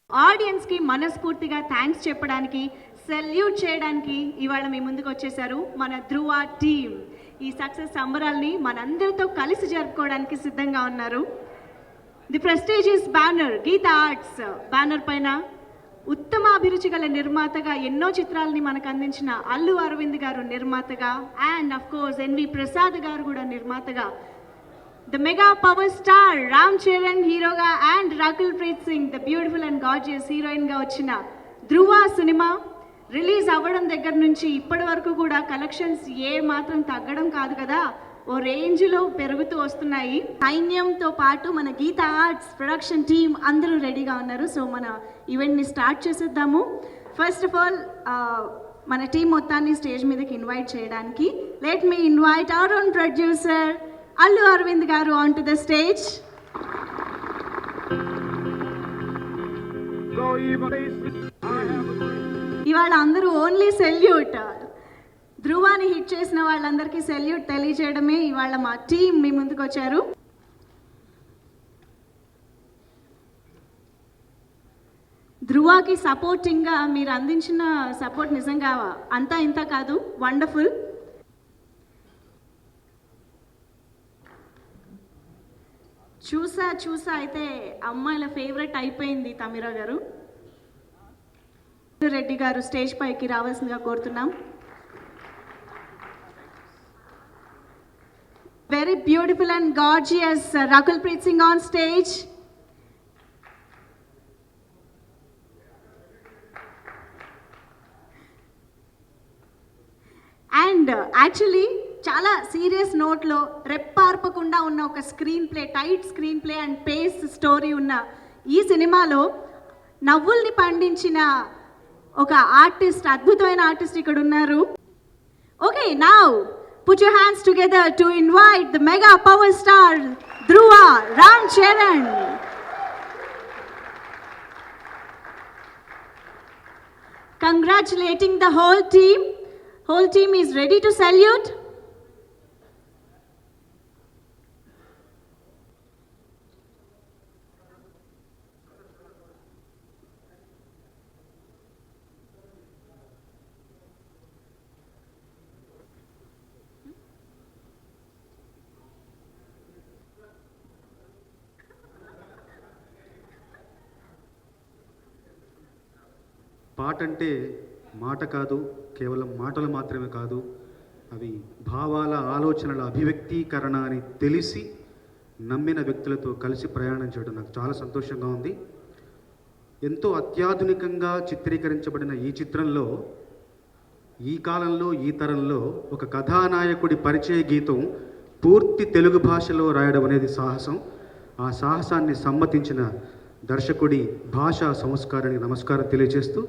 ఆడియన్స్కి మనస్ఫూర్తిగా థ్యాంక్స్ చెప్పడానికి, సెల్యూట్ చేయడానికి ఇవాళ మీ ముందుకు వచ్చేసారు మన ధృవ టీమ్. ఈ సక్సెస్ సంబరాల్ని మనందరితో కలిసి జరుపుకోవడానికి సిద్ధంగా ఉన్నారు. The prestigious banner Geetha Arts banner పైన ఉత్తమ అభిరుచి గల నిర్మాతగా ఎన్నో చిత్రాలని మనకు అందించిన అల్లు అరవింద్ గారు నిర్మాతగా, and of course NV Prasad garu కూడా నిర్మాతగా, the mega power star Ram Charan హీరోగా and Rakul Preet Singh the beautiful and gorgeous హీరోయిన్గా వచ్చిన ధృవ సినిమా రిలీజ్ అవ్వడం దగ్గర నుంచి ఇప్పటి వరకు కూడా కలెక్షన్స్ ఏ మాత్రం తగ్గడం కాదు కదా, ఓ రేంజ్లో పెరుగుతూ వస్తున్నాయి. సైన్యంతో పాటు మన గీతా ఆర్ట్స్ ప్రొడక్షన్ టీమ్ అందరూ రెడీగా ఉన్నారు. సో మన ఈవెంట్ని స్టార్ట్ చేసేద్దాము. ఫస్ట్ ఆఫ్ ఆల్ మన టీం మొత్తాన్ని స్టేజ్ మీదకి ఇన్వైట్ చేయడానికి let me invite our own producer Allu Aravind garu on to the stage. ఇవాళ అందరూ ఓన్లీ సెల్యూట్, ధృవాని హిట్ చేసిన వాళ్ళందరికీ సెల్యూట్ తెలియజేయడమే ఇవాళ మా టీం మీ ముందుకు వచ్చారు. ధృవాకి సపోర్టింగ్గా మీరు అందించిన సపోర్ట్ నిజంగా అంతా ఇంత కాదు, వండర్ఫుల్. చూసా అయితే అమ్మాయిల ఫేవరెట్ అయిపోయింది తమిరా గారు. రెడ్డి గారు స్టేజ్ పైకి రావాల్సిందిగా కోరుతున్నాం. Very beautiful and gorgeous Rakul Preet Singh on stage. And actually చాలా సీరియస్ నోట్లో రెప్పార్పకుండా ఉన్న ఒక screenplay, tight screenplay and pace story ఉన్న ఈ సినిమాలో నవ్వుల్ని పండించిన ఒక ఆర్టిస్ట్, అద్భుతమైన ఆర్టిస్ట్ ఇక్కడ ఉన్నారు. Okay, now put your hands together to invite the mega power star Dhruva Ram Charan. Congratulating the whole team. Whole team is ready to salute. పాట అంటే మాట కాదు, కేవలం మాటలు మాత్రమే కాదు, అవి భావాల ఆలోచనల అభివ్యక్తీకరణ అని తెలిసి నమ్మిన వ్యక్తులతో కలిసి ప్రయాణం చేయడం నాకు చాలా సంతోషంగా ఉంది. ఎంతో అత్యాధునికంగా చిత్రీకరించబడిన ఈ చిత్రంలో ఈ కాలంలో ఈ తరంలో ఒక కథానాయకుడి పరిచయ గీతం పూర్తి తెలుగు భాషలో రాయడం అనేది సాహసం. ఆ సాహసాన్ని సమ్మతించిన దర్శకుడి భాషా సంస్కారానికి నమస్కారం తెలియజేస్తూ,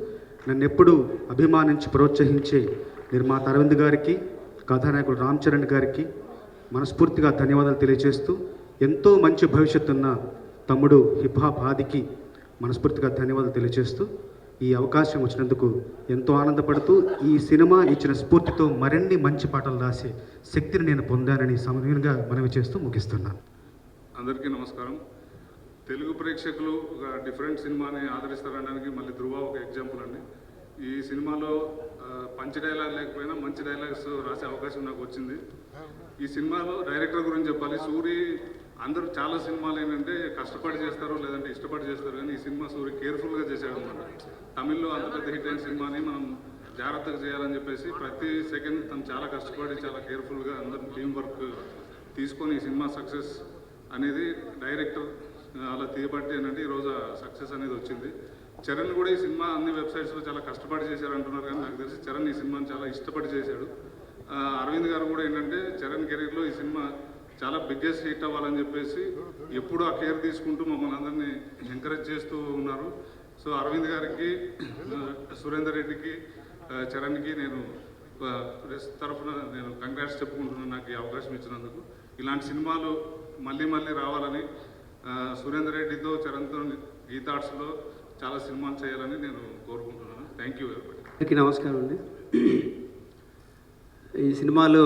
నన్ను ఎప్పుడూ అభిమానించి ప్రోత్సహించే నిర్మాత అరవింద్ గారికి, కథానాయకుడు రామ్ చరణ్ గారికి మనస్ఫూర్తిగా ధన్యవాదాలు తెలియజేస్తూ, ఎంతో మంచి భవిష్యత్తు ఉన్న తమ్ముడు హిప్ హాప్ ఆదికి మనస్ఫూర్తిగా ధన్యవాదాలు తెలియజేస్తూ, ఈ అవకాశం వచ్చినందుకు ఎంతో ఆనందపడుతూ, ఈ సినిమా ఇచ్చిన స్ఫూర్తితో మరిన్ని మంచి పాటలు రాసే శక్తిని నేను పొందానని సమయంగా మనవి చేస్తూ ముగిస్తున్నాను. అందరికీ నమస్కారం. తెలుగు ప్రేక్షకులు ఒక డిఫరెంట్ సినిమాని ఆదరిస్తారనడానికి మళ్ళీ ధృవ ఒక ఎగ్జాంపుల్ అండి. ఈ సినిమాలో పంచ్ డైలాగ్ లేకపోయినా మంచి డైలాగ్స్ రాసే అవకాశం నాకు వచ్చింది. ఈ సినిమాలో డైరెక్టర్ గురించి చెప్పాలి. సూరి అందరూ చాలా సినిమాలు ఏంటంటే కష్టపడి చేస్తారు, లేదంటే ఇష్టపడి చేస్తారు, కానీ ఈ సినిమా సూరి కేర్ఫుల్గా చేశాడు అన్నమాట. తమిళ్లో అంత పెద్ద హిట్ అయిన సినిమాని మనం జాగ్రత్తగా చేయాలని చెప్పేసి ప్రతి సెకండ్ తను చాలా కష్టపడి చాలా కేర్ఫుల్గా అందరూ టీం వర్క్ తీసుకొని ఈ సినిమా సక్సెస్ అనేది డైరెక్టర్ అలా తీయబట్టి ఏంటంటే ఈరోజు సక్సెస్ అనేది వచ్చింది. చరణ్ కూడా ఈ సినిమా అన్ని వెబ్సైట్స్లో చాలా కష్టపడి చేశారు అంటున్నారు, కానీ నాకు తెలిసి చరణ్ ఈ సినిమాని చాలా ఇష్టపడి చేశాడు. అరవింద్ గారు కూడా ఏంటంటే చరణ్ కెరీర్లో ఈ సినిమా చాలా బిగ్గెస్ట్ హిట్ అవ్వాలని చెప్పేసి ఎప్పుడూ ఆ కేర్ తీసుకుంటూ మమ్మల్ని అందరినీ ఎంకరేజ్ చేస్తూ ఉన్నారు. సో అరవింద్ గారికి, సురేందర్ రెడ్డికి, చరణ్కి నేను తరఫున నేను కంగ్రాట్స్ చెప్పుకుంటున్నాను నాకు ఈ అవకాశం ఇచ్చినందుకు. ఇలాంటి సినిమాలు మళ్ళీ మళ్ళీ రావాలని, సురేందర్ రెడ్డితో చరణ్తో గీతా ఆర్ట్స్లో చాలా సినిమాలు చేయాలని నేను కోరుకుంటున్నాను. Thank you everybody. అందరికీ నమస్కారం అండి. ఈ సినిమాలో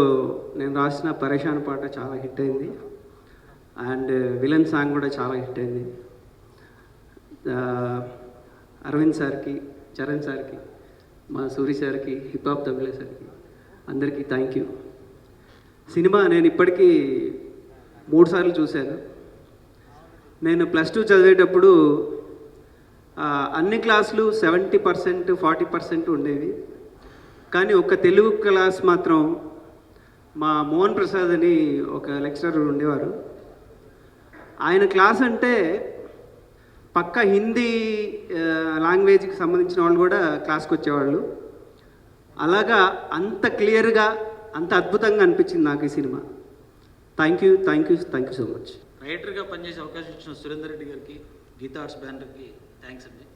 నేను రాసిన పరేషాన్ పాట చాలా హిట్ అయింది, అండ్ విలన్ సాంగ్ కూడా చాలా హిట్ అయింది. అరవింద్ సార్కి, చరణ్ సార్కి, మా సూరి సార్కి, హిప్ హాప్ తమిళ సార్కి అందరికీ థ్యాంక్ యూ. సినిమా నేను ఇప్పటికీ 3 సార్లు చూశాను. నేను +2 చదివేటప్పుడు అన్ని క్లాసులు 70%, 40% ఉండేవి. కానీ ఒక తెలుగు క్లాస్ మాత్రం మా మోహన్ ప్రసాద్ అని ఒక లెక్చరర్ ఉండేవారు. ఆయన క్లాస్ అంటే పక్క హిందీ లాంగ్వేజ్కి సంబంధించిన వాళ్ళు కూడా క్లాస్కి వచ్చేవాళ్ళు. అలాగా అంత క్లియర్గా, అంత అద్భుతంగా అనిపించింది నాకు ఈ సినిమా. Thank you so much. రైటర్గా పనిచేసే అవకాశం ఇచ్చిన సురేందర్ రెడ్డి గారికి, గీతా ఆర్ట్స్ బ్యానర్కి థ్యాంక్స్ అండి.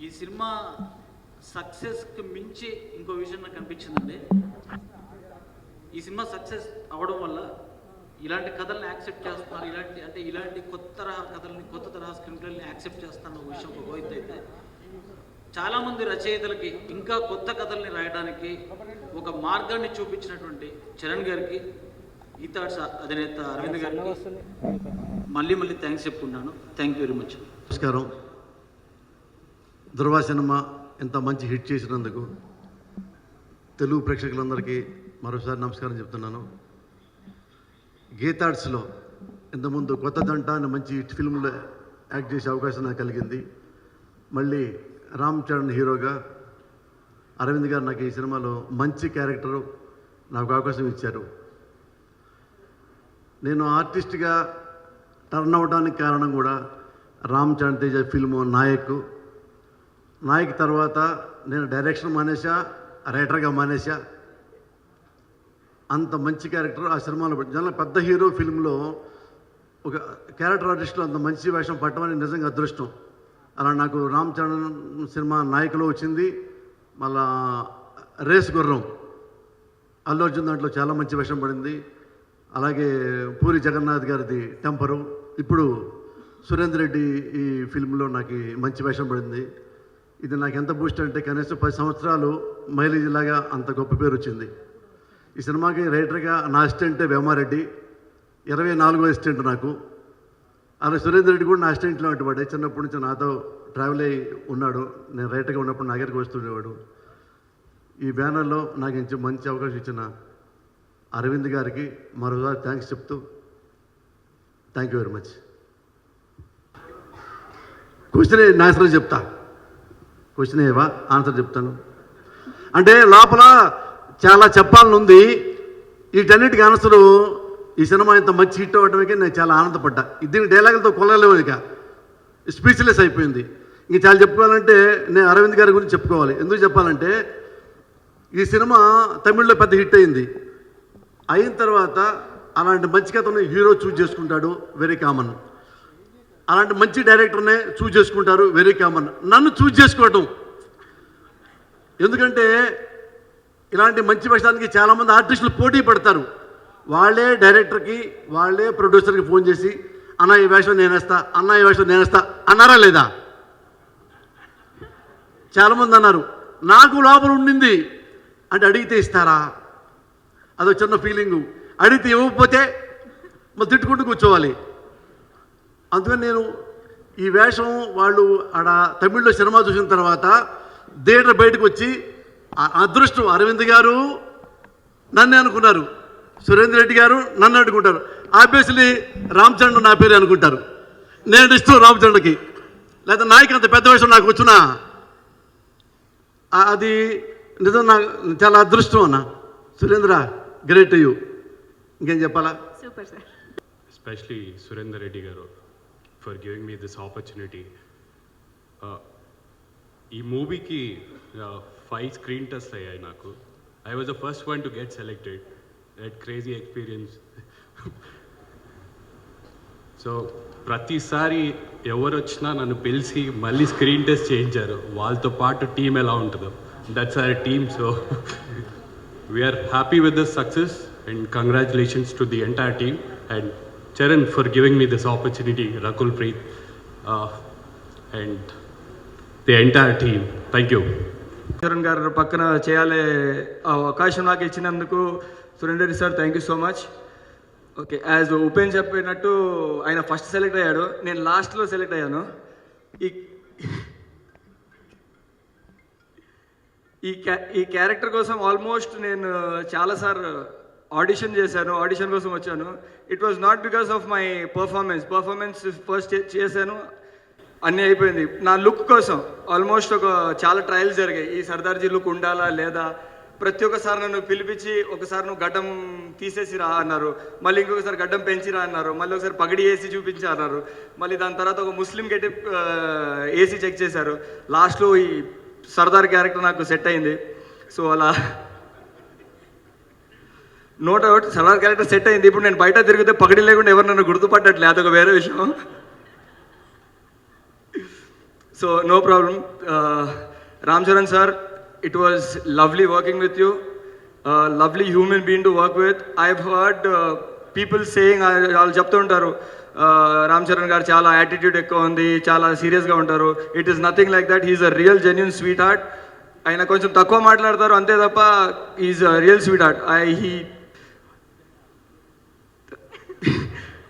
ఈ సినిమా సక్సెస్కి మించి ఇంకో విషయం నాకు అనిపించిందండి. ఈ సినిమా సక్సెస్ అవ్వడం వల్ల ఇలాంటి కథల్ని యాక్సెప్ట్ చేస్తున్నారు, ఇలాంటి కొత్త తరహా కథల్ని, కొత్త తరహా స్క్రీన్ప్లేని యాక్సెప్ట్ చేస్తున్న ఒక విషయం ఒక గోయిత్ అయితే, చాలామంది రచయితలకి ఇంకా కొత్త కథల్ని రాయడానికి ఒక మార్గాన్ని చూపించినటువంటి చరణ్ గారికి, గీతా ఆర్ట్స్ అధినేత అరవింద్ గారికి మళ్ళీ థ్యాంక్స్ చెప్పుకున్నాను. Thank you very much. నమస్కారం. ధృవ సినిమా ఇంత మంచి హిట్ చేసినందుకు తెలుగు ప్రేక్షకులందరికీ మరోసారి నమస్కారం చెప్తున్నాను. గీతార్ట్స్లో ఇంతకుముందు కొత్త దంట అని మంచి హిట్ ఫిల్మ్లో యాక్ట్ చేసే అవకాశం నాకు కలిగింది. మళ్ళీ రామ్ చరణ్ హీరోగా అరవింద్ గారు నాకు ఈ సినిమాలో మంచి క్యారెక్టరు నాకు అవకాశం ఇచ్చారు. నేను ఆర్టిస్ట్గా టర్న్ అవ్వడానికి కారణం కూడా రామ్ చరణ్ తేజ ఫిల్ము నాయక్ తర్వాత నేను డైరెక్షన్ మానేసా, రైటర్గా మానేసా. అంత మంచి క్యారెక్టర్ ఆ సినిమాలో జనం పెద్ద హీరో ఫిల్మ్లో ఒక క్యారెక్టర్ ఆర్టిస్ట్లో అంత మంచి వేషం పట్టమని నిజంగా అదృష్టం. అలా నాకు రామ్ చరణ్ సినిమా నాయకులో వచ్చింది. మళ్ళా రేస్ గుర్రం అల్లు అర్జున్ దాంట్లో చాలా మంచి వేషం పడింది. అలాగే పూరి జగన్నాథ్ గారిది టెంపరు. ఇప్పుడు సురేందర్ రెడ్డి ఈ ఫిల్మ్లో నాకు మంచి వేషం పడింది. ఇది నాకు ఎంత బూస్ట్ అంటే కనీసం 10 సంవత్సరాలు మైలేజ్ లాగా అంత గొప్ప పేరు వచ్చింది. ఈ సినిమాకి రైటర్గా నా అసిస్టెంటే వేమారెడ్డి, 24వ అసిస్టెంట్ నాకు. అలా సురేందర్ రెడ్డి కూడా నా అసిస్టెంట్లో అటుపడే చిన్నప్పటి నుంచి నాతో ట్రావెల్ అయ్యి ఉన్నాడు. నేను రైటర్గా ఉన్నప్పుడు నా దగ్గరికి వస్తుండేవాడు. ఈ బ్యానర్లో నాకు మంచి అవకాశం ఇచ్చిన అరవింద్ గారికి మరోసారి థ్యాంక్స్ చెప్తూ thank you very much. Question answer చెప్తా. క్వశ్చన్ ఏవా ఆన్సర్ చెప్తాను. అంటే లోపల చాలా చెప్పాలని ఉంది. వీటన్నిటికీ ఆన్సరు ఈ సినిమా ఇంత మంచి హిట్ అవ్వడానికి నేను చాలా ఆనందపడ్డా. దీని డైలాగులతో కొనలేము, ఇక స్పీచ్లెస్ అయిపోయింది. ఇంక చాలా చెప్పుకోవాలంటే నేను అరవింద్ గారి గురించి చెప్పుకోవాలి. ఎందుకు చెప్పాలంటే ఈ సినిమా తమిళ్లో పెద్ద హిట్ అయింది. అయిన తర్వాత అలాంటి మంచి కథను హీరో చూజ్ చేసుకుంటాడు, వెరీ కామన్. అలాంటి మంచి డైరెక్టర్నే చూజ్ చేసుకుంటారు, వెరీ కామన్. నన్ను చూజ్ చేసుకోవటం ఎందుకంటే ఇలాంటి మంచి వేషానికి చాలామంది ఆర్టిస్టులు పోటీ పడతారు. వాళ్ళే డైరెక్టర్కి, వాళ్ళే ప్రొడ్యూసర్కి ఫోన్ చేసి అన్న ఈ వేషం నేనేస్తా, అన్న ఈ వేషం నేనేస్తా అన్నారా లేదా? చాలామంది అన్నారు. నాకు లోపల ఉండింది అంటే అడిగితే ఇస్తారా, అదో చిన్న ఫీలింగు. అడిగితే ఇవ్వకపోతే మళ్ళీ తిట్టుకుంటూ కూర్చోవాలి. అందుకని నేను ఈ వేషం వాళ్ళు ఆడ తమిళ్లో సినిమా చూసిన తర్వాత థియేటర్ బయటకు వచ్చి అదృష్టం అరవింద్ గారు నన్నే అనుకున్నారు, సురేందర్ రెడ్డి గారు నన్ను అనుకుంటారు, ఆబ్వియస్లీ రామ్ చరణ్ నా పేరు అనుకుంటారు. నేను ఇష్టం రామ్ చరణ్కి. లేదా నాయకు అంత పెద్ద వేషం నాకు వచ్చినా అది నిజం, నాకు చాలా అదృష్టం అన్న. Surendra great you. ఇంకేం చెప్పాలా? Super sir. Especially Surendra Reddy garu for giving me this opportunity. ఈ మూవీకి 5 స్క్రీన్ టెస్ట్ అయ్యాయి నాకు. I was the first one to get selected. That crazy experience. So ప్రతిసారి ఎవరు వచ్చినా నన్ను పిలిచి మళ్ళీ స్క్రీన్ టెస్ట్ చేయించారు. వాళ్ళతో పాటు టీం ఎలా ఉంటుందో, that's our team. So we are happy with this success and congratulations to the entire team and Charan for giving me this opportunity, Rakul Preet, and the entire team. Thank you. Charan garu పక్కన చేయాలి అవకాశం నాకు ఇచ్చినందుకు Surender Reddy sir thank you so much. Okay, as Upen చెప్పినట్టు ఆయన first select అయ్యాడు, నేను లాస్ట్లో సెలెక్ట్ అయ్యాను. ఈ క్యారెక్టర్ కోసం ఆల్మోస్ట్ నేను చాలాసార్లు ఆడిషన్ చేశాను, ఆడిషన్ కోసం వచ్చాను. It was not because of my performance first చేశాను, అన్నీ అయిపోయింది. నా లుక్ కోసం ఆల్మోస్ట్ చాలా ట్రయల్స్ జరిగాయి. ఈ సర్దార్జీ లుక్ ఉండాలా లేదా, ప్రతి ఒక్కసారి నన్ను పిలిపించి ఒకసారి నువ్వు గడ్డం తీసేసి రా అన్నారు, మళ్ళీ ఇంకొకసారి గడ్డం పెంచి రా అన్నారు, మళ్ళీ ఒకసారి పగడి వేసి చూపించి అన్నారు, మళ్ళీ దాని తర్వాత ఒక ముస్లిం గెటప్ ఏసీ చెక్ చేశారు. లాస్ట్లో ఈ సర్దార్ క్యారెక్టర్ నాకు సెట్ అయింది. సో అలా note out Sardar character set అయింది. ఇప్పుడు నేను బయట తిరిగితే పగడి లేకుండా ఎవరు నన్ను గుర్తుపట్టట్లే, అదొక వేరే విషయం. So no problem. Ram Charan sir, it was lovely working with you, lovely human being to work with. I've heard people saying, వాళ్ళు చెప్తూ ఉంటారు రామ్ చరణ్ గారు చాలా యాటిట్యూడ్ ఎక్కువ ఉంది, చాలా సీరియస్గా ఉంటారు. It is nothing like that. He is a real genuine sweet heart. ఆయన కొంచెం తక్కువ మాట్లాడతారు అంతే తప్ప is a real sweet heart.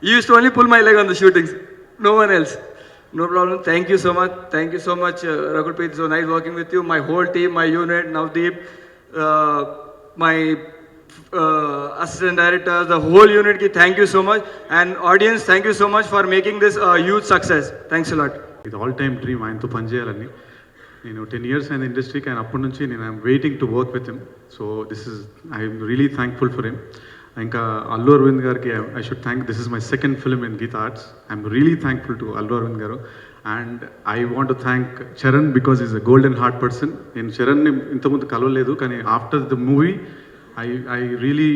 He used to only pull my leg on the shootings, no one else. No problem. Thank you so much. Thank you so much, Ragulpreet. So nice working with you. My whole team, my unit, Navdeep, my assistant directors, the whole unit ki thank you so much. And audience, thank you so much for making this a huge success. Thanks a lot. ఇది all time dream ఆయనతో పనిచేయాలని. నేను 10 years అయిన ఇండస్ట్రీకి, ఆయన అప్పటి నుంచి నేను I'm waiting to work with him. So I'm really thankful for him. ఇంకా అల్లు అరవింద్ గారికి I should thank. This is my second film in Geetha Arts. I'm really thankful to Allu Aravind garu. And I want to thank Charan because is a golden heart person. నేను చరణ్ని ఇంతకుముందు కలవలేదు, కానీ after the movie I really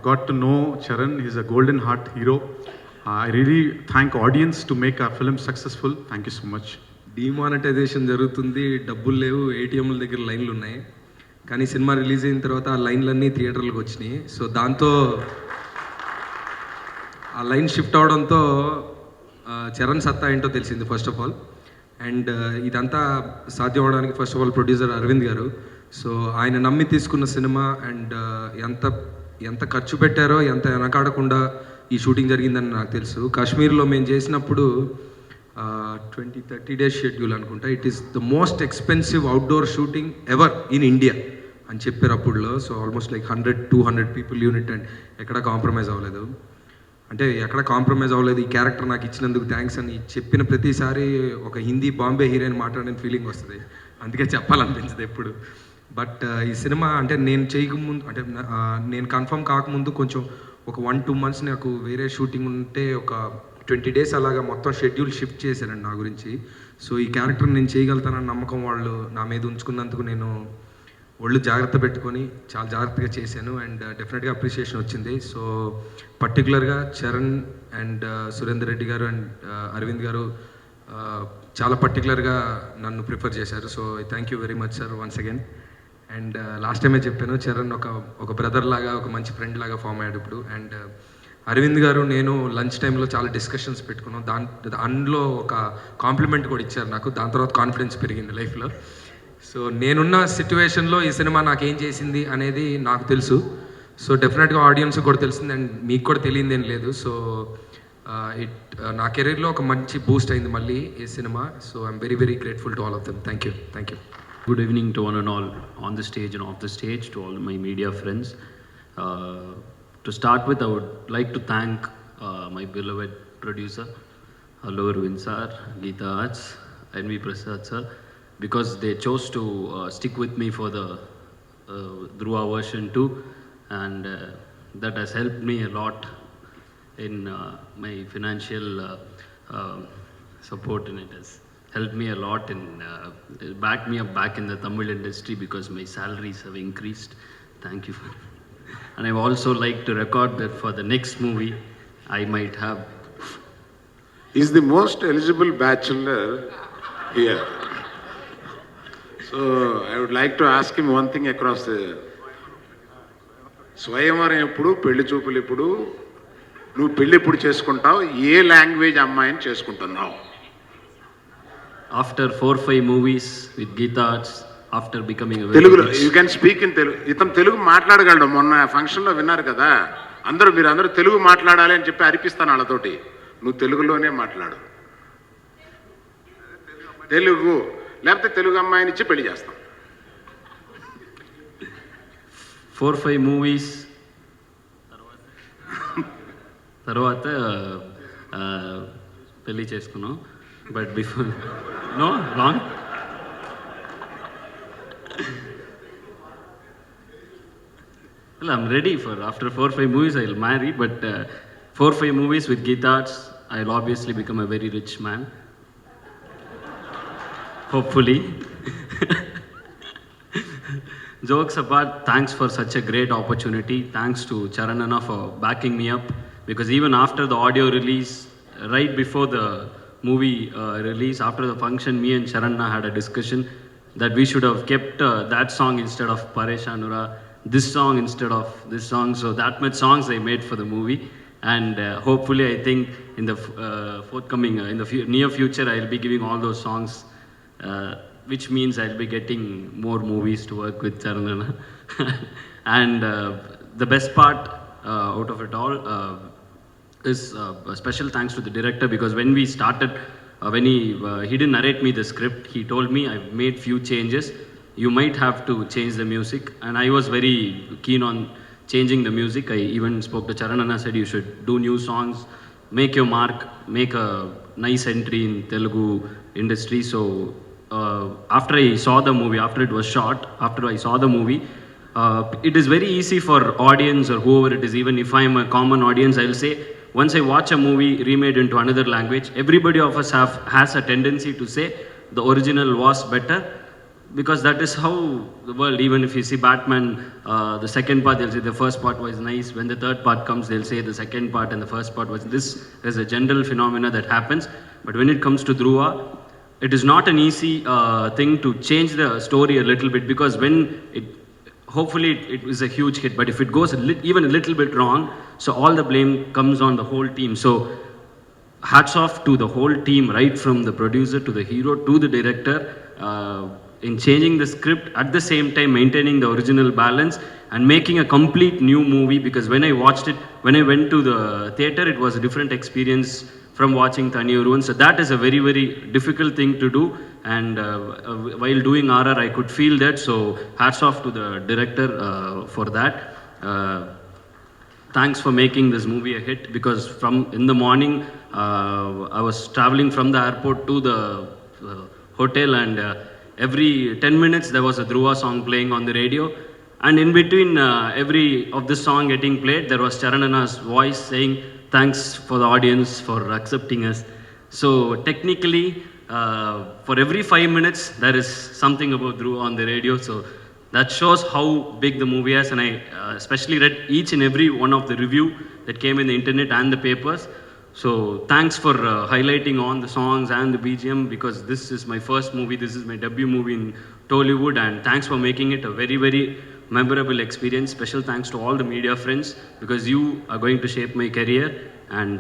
got to know Charan. Is a golden heart hero. I really thank audience to make a film successful. Thank you so much. Demonetisation జరుగుతుంది, డబ్బులు లేవు, ఏటీఎంల దగ్గర లైన్లు ఉన్నాయి. కానీ సినిమా రిలీజ్ అయిన తర్వాత ఆ లైన్లన్నీ థియేటర్లకు వచ్చినాయి. సో దాంతో ఆ లైన్ షిఫ్ట్ అవడంతో చరణ్ సత్తా ఏంటో తెలిసింది ఫస్ట్ ఆఫ్ ఆల్. అండ్ ఇదంతా సాధ్యం అవడానికి first of all producer Aravind garu. So ఆయన నమ్మి తీసుకున్న సినిమా అండ్ ఎంత ఖర్చు పెట్టారో, ఎంత వెనకాడకుండా ఈ షూటింగ్ జరిగిందని నాకు తెలుసు. కాశ్మీర్లో మేము చేసినప్పుడు 20-30 days షెడ్యూల్ అనుకుంటా. It is the most expensive outdoor shooting ever in India అని చెప్పారు అప్పుడులో. So almost like 100-200 people unit and ఎక్కడ కాంప్రమైజ్ అవ్వలేదు. అంటే ఎక్కడ కాంప్రమైజ్ అవ్వలేదు, ఈ క్యారెక్టర్ నాకు ఇచ్చినందుకు థ్యాంక్స్ అని చెప్పిన ప్రతిసారి ఒక హిందీ బాంబే హీరోయిన్ మాట్లాడిన ఫీలింగ్ వస్తుంది. అందుకే చెప్పాలనిపించదు ఎప్పుడు. బట్ ఈ సినిమా అంటే నేను చేయకముందు, అంటే నేను కన్ఫర్మ్ కాకముందు కొంచెం ఒక 1-2 months నాకు వేరే షూటింగ్ ఉంటే ఒక 20 days అలాగా మొత్తం షెడ్యూల్ షిఫ్ట్ చేశారండి నా గురించి. సో ఈ క్యారెక్టర్ నేను చేయగలుగుతానని నమ్మకం వాళ్ళు నా మీద ఉంచుకున్నందుకు నేను ఒళ్ళు జాగ్రత్త పెట్టుకొని చాలా జాగ్రత్తగా చేశాను. అండ్ డెఫినెట్గా అప్రిషియేషన్ వచ్చింది. సో పర్టికులర్గా చరణ్ అండ్ సురేందర్ రెడ్డి గారు అండ్ అరవింద్ గారు చాలా పర్టికులర్గా నన్ను ప్రిఫర్ చేశారు. So thank you very much sir once again. And last టైమే చెప్పాను, చరణ్ ఒక బ్రదర్ లాగా, ఒక మంచి ఫ్రెండ్ లాగా ఫామ్ అయ్యాడు ఇప్పుడు. అండ్ అరవింద్ గారు నేను లంచ్ టైంలో చాలా డిస్కషన్స్ పెట్టుకున్నాం. దానిలో ఒక కాంప్లిమెంట్ కూడా ఇచ్చారు నాకు. దాని తర్వాత కాన్ఫిడెన్స్ పెరిగింది లైఫ్లో. సో నేనున్న సిచ్యువేషన్లో ఈ సినిమా నాకేం చేసింది అనేది నాకు తెలుసు. సో డెఫినెట్గా ఆడియన్స్ కూడా తెలిసింది అండ్ మీకు కూడా తెలియదేం లేదు. సో నా కెరీర్లో ఒక మంచి బూస్ట్ అయింది మళ్ళీ ఈ cinema. So I'm very very grateful to all of them. Thank you. Good evening to one and all on the stage and off the stage, to all my media friends. To start with, I would like to thank my beloved producer, Allu Arvind sir, Geetha Arts, N.V. Prasad sir, because they chose to stick with me for the Dhruva version 2, and that has helped me a lot in my financial support, and it has helped me a lot in back me up back in the Tamil industry because my salaries have increased. Thank you. And I would also like to record that for the next movie I might have. He's the most eligible bachelor here. So I would like to ask him one thing across the స్వయంవరం ఎప్పుడు, పెళ్లి చూపులు ఎప్పుడు, నువ్వు పెళ్లి ఎప్పుడు చేసుకుంటావు, ఏ language అమ్మాయిని చేసుకుంటున్నావు? After 4-5 movies with Geetha Arts, after becoming a very తెలుగులో you can speak in Telugu. ఇతను తెలుగు మాట్లాడగలడు. మొన్న ఫంక్షన్లో విన్నారు కదా, మీరందరూ తెలుగు మాట్లాడాలి అని చెప్పి అరిపిస్తాను వాళ్ళతోటి. నువ్వు తెలుగులోనే మాట్లాడు. తెలుగు, లేకపోతే తెలుగు అమ్మాయిని ఇచ్చి పెళ్లి చేస్తాం. 4-5 మూవీస్ తర్వాత పెళ్ళి చేసుకున్నాం. But before no wrong. Well, I'm ready for after 4-5 movies I'll marry, but 4-5 movies with Geeta Arts, I'll obviously become a very rich man. Hopefully. Jokes apart, thanks for such a great opportunity. Thanks to Charan Anna for backing me up, because even after the audio release, right before the movie release, after the function, me and Charan Anna had a discussion that we should have kept that song instead of Pareshanura, this song instead of this song. So that much songs I made for the movie, and hopefully I think in the forthcoming near future I'll be giving all those songs, which means I'll be getting more movies to work with Charanana. And the best part out of it all is a special thanks to the director, because when we started, when he didn't narrate me the script, he told me I've made few changes, you might have to change the music, and I was very keen on changing the music. I even spoke to Charanana, said you should do new songs, make your mark, make a nice entry in Telugu industry. So after I saw the movie, after it was shot, after I saw the movie, it is very easy for audience or whoever it is, even if I'm a common audience, I'll say, once I watch a movie remade into another language, everybody of us has a tendency to say the original was better, because that is how the world, even if you see Batman, the second part, they'll say the first part was nice. When the third part comes, they'll say the second part and the first part was this. Is a general phenomena that happens. But when it comes to Dhruva, it is not an easy thing to change the story a little bit, because when hopefully it is a huge hit, but if it goes even a little bit wrong, so all the blame comes on the whole team. So hats off to the whole team, right from the producer to the hero to the director, in changing the script, at the same time maintaining the original balance and making a complete new movie. Because when I watched it, when I went to the theater, it was a different experience from watching Thaniyuruvan. So that is a very, very difficult thing to do, and while doing RR I could feel that. So hats off to the director for that. Thanks for making this movie a hit, because from in the morning I was traveling from the airport to the hotel, and every 10 minutes there was a Dhruva song playing on the radio, and in between every of this song getting played, there was Charanana's voice saying thanks for the audience for accepting us. So technically for every 5 minutes there is something about Dhruva on the radio. So that shows how big the movie is, and I especially read each and every one of the review that came in the internet and the papers. So thanks for highlighting on the songs and the BGM, because this is my first movie, this is my debut movie in Tollywood, and thanks for making it a very, very memorable experience. Special thanks to all the media friends, because you are going to shape my career, and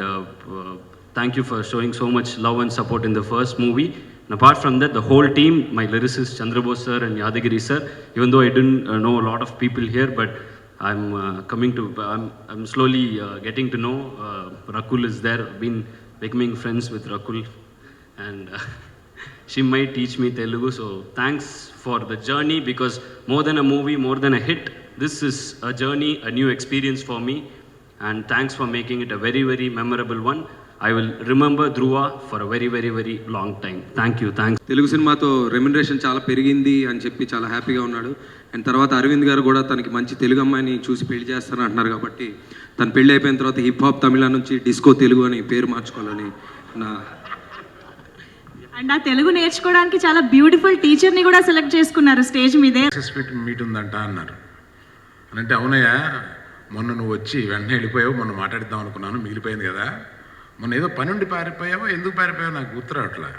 thank you for showing so much love and support in the first movie. And apart from that, the whole team, my lyricist Chandrabose sir and Yadagiri sir, even though I didn't know a lot of people here, but I'm slowly getting to know. Rakul is there. I've been becoming friends with Rakul, and she might teach me Telugu. So thanks for the journey, because more than a movie, more than a hit, this is a journey, a new experience for me. And thanks for making it a very, very memorable one. I will remember Dhruva for a very, very, very long time. Thank you. Thanks. Telugu సినిమాతో remuneration చాలా పెరిగింది అని చెప్పి చాలా హ్యాపీగా ఉన్నాడు. And తర్వాత అరవింద్ గారు కూడా తనకి మంచి తెలుగు అమ్మాయిని చూసి పెళ్లి చేస్తారని అంటున్నారు, కాబట్టి తను పెళ్లి అయిపోయిన తర్వాత హిప్ హాప్ తమిళ నుంచి డిస్కో తెలుగు అని పేరు మార్చుకోవాలని నా అండ్ ఆ తెలుగు నేర్చుకోవడానికి చాలా బ్యూటిఫుల్ టీచర్ని కూడా సెలెక్ట్ చేసుకున్నారు స్టేజ్ మీదే. మీట్ ఉందంట అన్నారు అని అంటే, అవునయ్యా మొన్న నువ్వు వచ్చి వెంటనే వెళ్ళిపోయావు, మొన్న మాట్లాడిద్దాం అనుకున్నాను, మిగిలిపోయింది కదా, మొన్న ఏదో పని ఉండి పారిపోయావో, ఎందుకు పారిపోయావో నాకు గుర్తురావట్లా,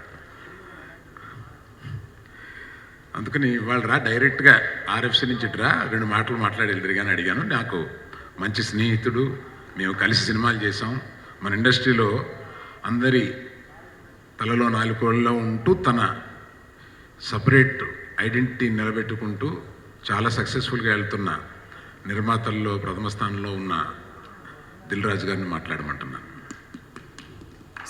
అందుకని వాళ్ళు రా డైరెక్ట్గా ఆర్ఎఫ్సి నుంచి రా 2 మాటలు మాట్లాడి వెళ్ళిరిగాని అడిగాను. నాకు మంచి స్నేహితుడు, మేము కలిసి సినిమాలు చేసాం, మన ఇండస్ట్రీలో అందరి తలలో 4 కోళ్ళలో ఉంటూ తన సపరేట్ ఐడెంటిటీ నిలబెట్టుకుంటూ చాలా సక్సెస్ఫుల్గా వెళ్తున్న నిర్మాతల్లో ప్రథమ స్థానంలో ఉన్న దిల్ రాజు గారిని మాట్లాడమంటున్నాను.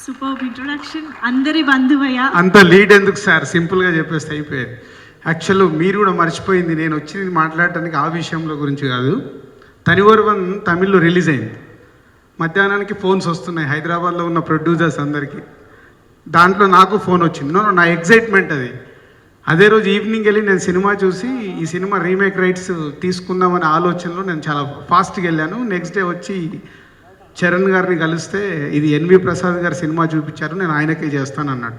Super introduction. అందరి బంధువయ్య. అంత లీడ్ ఎందుకు సార్, సింపుల్గా చెప్పేస్తే అయిపోయేది. యాక్చువల్ మీరు కూడా మర్చిపోయింది, నేను వచ్చింది మాట్లాడటానికి ఆ విషయంలో గురించి కాదు. తనివర్వన్ తమిళ్లో రిలీజ్ అయింది. మధ్యాహ్నానికి ఫోన్స్ వస్తున్నాయి హైదరాబాద్లో ఉన్న ప్రొడ్యూసర్స్ అందరికీ. దాంట్లో నాకు ఫోన్ వచ్చింది. నా ఎగ్జైట్మెంట్ అది. అదే రోజు ఈవినింగ్ వెళ్ళి నేను సినిమా చూసి ఈ సినిమా రీమేక్ రైట్స్ తీసుకుందామనే ఆలోచనలో నేను చాలా ఫాస్ట్గా వెళ్ళాను. నెక్స్ట్ డే వచ్చి చరణ్ గారిని కలిస్తే ఇది ఎన్వి ప్రసాద్ గారి సినిమా చూపించారు, నేను ఆయనకే చేస్తాను అన్నాడు.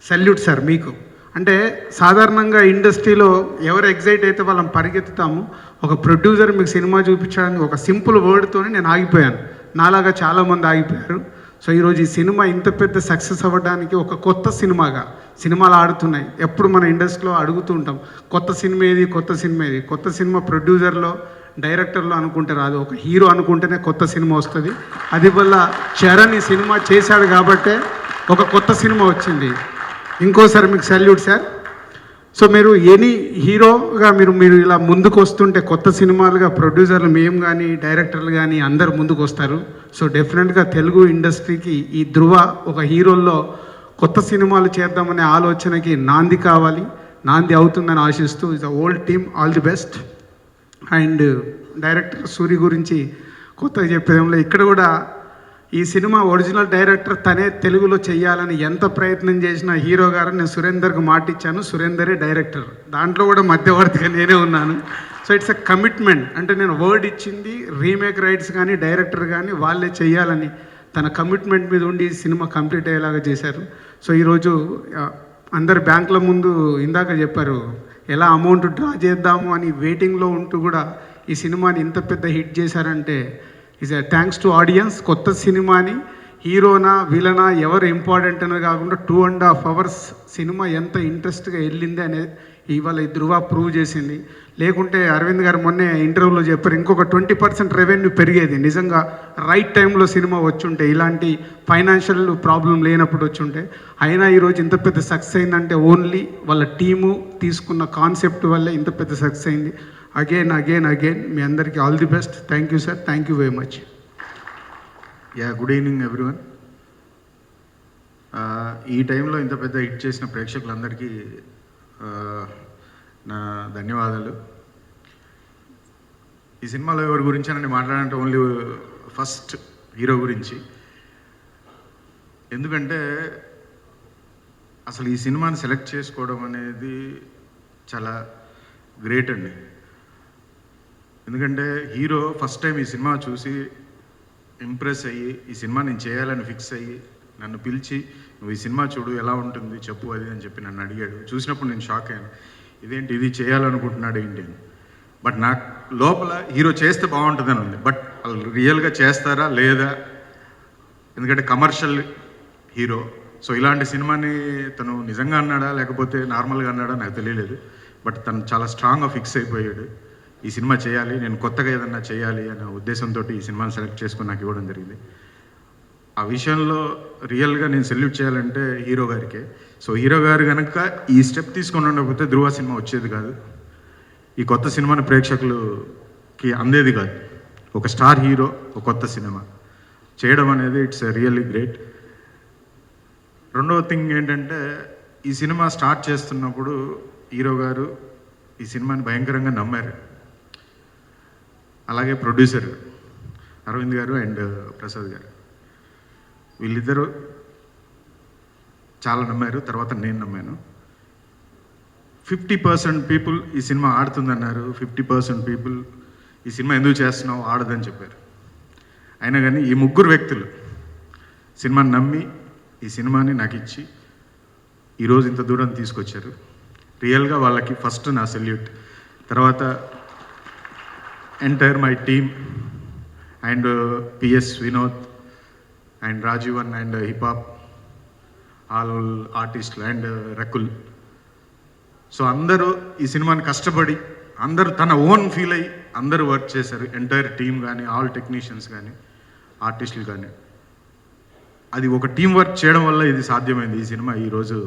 సల్యూట్ సార్ మీకు. అంటే సాధారణంగా ఇండస్ట్రీలో ఎవరు ఎగ్జైట్ అయితే వాళ్ళని పరిగెత్తుతాము. ఒక ప్రొడ్యూసర్ మీకు సినిమా చూపించడానికి ఒక సింపుల్ వర్డ్తోనే నేను ఆగిపోయాను. నాలాగా చాలామంది ఆగిపోయారు. సో ఈరోజు ఈ సినిమా ఇంత పెద్ద సక్సెస్ అవ్వడానికి ఒక కొత్త సినిమాగా, సినిమాలు ఆడుతున్నాయి. ఎప్పుడు మన ఇండస్ట్రీలో అడుగుతూ ఉంటాం, కొత్త సినిమా ఏది, కొత్త సినిమా ఏది. కొత్త సినిమా ప్రొడ్యూసర్లో, డైరెక్టర్లో అనుకుంటే రాదు, ఒక హీరో అనుకుంటేనే కొత్త సినిమా వస్తుంది. అది వల్ల చరణ్ ఈ సినిమా చేశాడు కాబట్టే ఒక కొత్త సినిమా వచ్చింది. ఇంకోసారి మీకు సల్యూట్ సార్. సో మీరు ఎనీ హీరోగా మీరు ఇలా ముందుకు వస్తుంటే కొత్త సినిమాలుగా ప్రొడ్యూసర్లు మేము కానీ డైరెక్టర్లు కానీ అందరు ముందుకు వస్తారు. సో డెఫినెట్గా తెలుగు ఇండస్ట్రీకి ఈ ధృవ ఒక హీరోల్లో కొత్త సినిమాలు చేద్దామనే ఆలోచనకి నాంది కావాలి, నాంది అవుతుందని ఆశిస్తూ is a old team, all the best. And director Suri గురించి కొత్తగా చెప్పేదంలో ఇక్కడ కూడా ఈ సినిమా ఒరిజినల్ డైరెక్టర్ తనే తెలుగులో చెయ్యాలని ఎంత ప్రయత్నం చేసిన హీరో గారు నేను సురేందర్కి మాట ఇచ్చాను, సురేందరే డైరెక్టర్. దాంట్లో కూడా మధ్యవర్తిగా నేనే ఉన్నాను. So it's a commitment. అంటే నేను వర్డ్ ఇచ్చింది రీమేక్ రైట్స్ కానీ డైరెక్టర్ కానీ వాళ్ళే చెయ్యాలని తన కమిట్మెంట్ మీద ఉండి సినిమా కంప్లీట్ అయ్యేలాగా చేశారు. సో ఈరోజు అందరు బ్యాంకుల ముందు ఇందాక చెప్పారు ఎలా అమౌంట్ డ్రా చేద్దాము అని వెయిటింగ్లో ఉంటూ కూడా ఈ సినిమాని ఇంత పెద్ద హిట్ చేశారంటే is a thanks to audience. కొత్త సినిమాని హీరోనా విలనా ఎవరు ఇంపార్టెంట్ అనేది కాకుండా 2.5 hours సినిమా ఎంత ఇంట్రెస్ట్గా వెళ్ళింది అనేది ఇవాళ ఈ ధృవ ప్రూవ్ చేసింది. లేకుంటే అరవింద్ గారు మొన్నే ఇంటర్వ్యూలో చెప్పారు ఇంకొక 20% రెవెన్యూ పెరిగేది. నిజంగా రైట్ టైంలో సినిమా వచ్చుంటే, ఇలాంటి ఫైనాన్షియల్ ప్రాబ్లం లేనప్పుడు వచ్చుంటే. అయినా ఈరోజు ఇంత పెద్ద సక్సెస్ అయిందంటే ఓన్లీ వాళ్ళ టీము తీసుకున్న కాన్సెప్ట్ వల్లే ఇంత పెద్ద సక్సెస్ అయింది. అగైన్ మీ అందరికీ all the best. Thank you sir, thank you very much. Good evening everyone. ఈ టైంలో ఇంత పెద్ద హిట్ చేసిన ప్రేక్షకులందరికీ నా ధన్యవాదాలు. ఈ సినిమాలో ఎవరి గురించి అని మాట్లాడాలంటే ఓన్లీ ఫస్ట్ హీరో గురించి. ఎందుకంటే అసలు ఈ సినిమాని సెలెక్ట్ చేసుకోవడం అనేది చాలా గ్రేట్ అండి. ఎందుకంటే హీరో ఫస్ట్ టైం ఈ సినిమా చూసి ఇంప్రెస్ అయ్యి ఈ సినిమా నేను చేయాలని ఫిక్స్ అయ్యి నన్ను పిలిచి నువ్వు ఈ సినిమా చూడు ఎలా ఉంటుంది చెప్పు అది అని చెప్పి నన్ను అడిగాడు. చూసినప్పుడు నేను షాక్ అయ్యాను, ఇదేంటి ఇది చేయాలనుకుంటున్నాడు ఏంటి అని. బట్ నాకు లోపల హీరో చేస్తే బాగుంటుందని ఉంది. బట్ వాళ్ళు రియల్గా చేస్తారా లేదా, ఎందుకంటే కమర్షియల్ హీరో. సో ఇలాంటి సినిమాని తను నిజంగా అన్నాడా లేకపోతే నార్మల్గా అన్నాడా నాకు తెలియలేదు. బట్ తను చాలా స్ట్రాంగ్గా ఫిక్స్ అయిపోయాడు, ఈ సినిమా చేయాలి, నేను కొత్తగా ఏదన్నా చేయాలి అనే ఉద్దేశంతో ఈ సినిమాని సెలెక్ట్ చేసుకుని నాకు ఇవ్వడం జరిగింది. ఆ విషయంలో రియల్గా నేను సెల్యూట్ చేయాలంటే హీరో గారికే. సో హీరో గారు కనుక ఈ స్టెప్ తీసుకొని ఉండకపోతే ధృవ సినిమా వచ్చేది కాదు, ఈ కొత్త సినిమాని ప్రేక్షకులకి అందేది కాదు. ఒక స్టార్ హీరో ఒక కొత్త సినిమా చేయడం అనేది ఇట్స్ రియల్లీ గ్రేట్. రెండవ థింగ్ ఏంటంటే ఈ సినిమా స్టార్ట్ చేస్తున్నప్పుడు హీరో గారు ఈ సినిమాని భయంకరంగా నమ్మారు. అలాగే ప్రొడ్యూసర్ అరవింద్ గారు అండ్ ప్రసాద్ గారు వీళ్ళిద్దరూ చాలా నమ్మారు. తర్వాత నేను నమ్మాను. 50% పీపుల్ ఈ సినిమా ఆడుతుందన్నారు, 50% పీపుల్ ఈ సినిమా ఎందుకు చేస్తున్నావు ఆడదని చెప్పారు. అయినా కానీ ఈ ముగ్గురు వ్యక్తులు సినిమాని నమ్మి ఈ సినిమాని నాకు ఇచ్చి ఈరోజు ఇంత దూరం తీసుకొచ్చారు. రియల్గా వాళ్ళకి ఫస్ట్ నా సెల్యూట్. తర్వాత entire my team and PS Vinod and Rajeevan and hip hop all ఆర్టిస్టులు అండ్ రకుల్. సో అందరూ ఈ సినిమాని కష్టపడి అందరూ తన ఓన్ ఫీల్ అయ్యి అందరూ వర్క్ చేశారు. ఎంటైర్ టీమ్ కానీ ఆల్ టెక్నీషియన్స్ కానీ ఆర్టిస్టులు కానీ. అది ఒక టీం వర్క్ చేయడం వల్ల ఇది సాధ్యమైంది. ఈ సినిమా ఈరోజు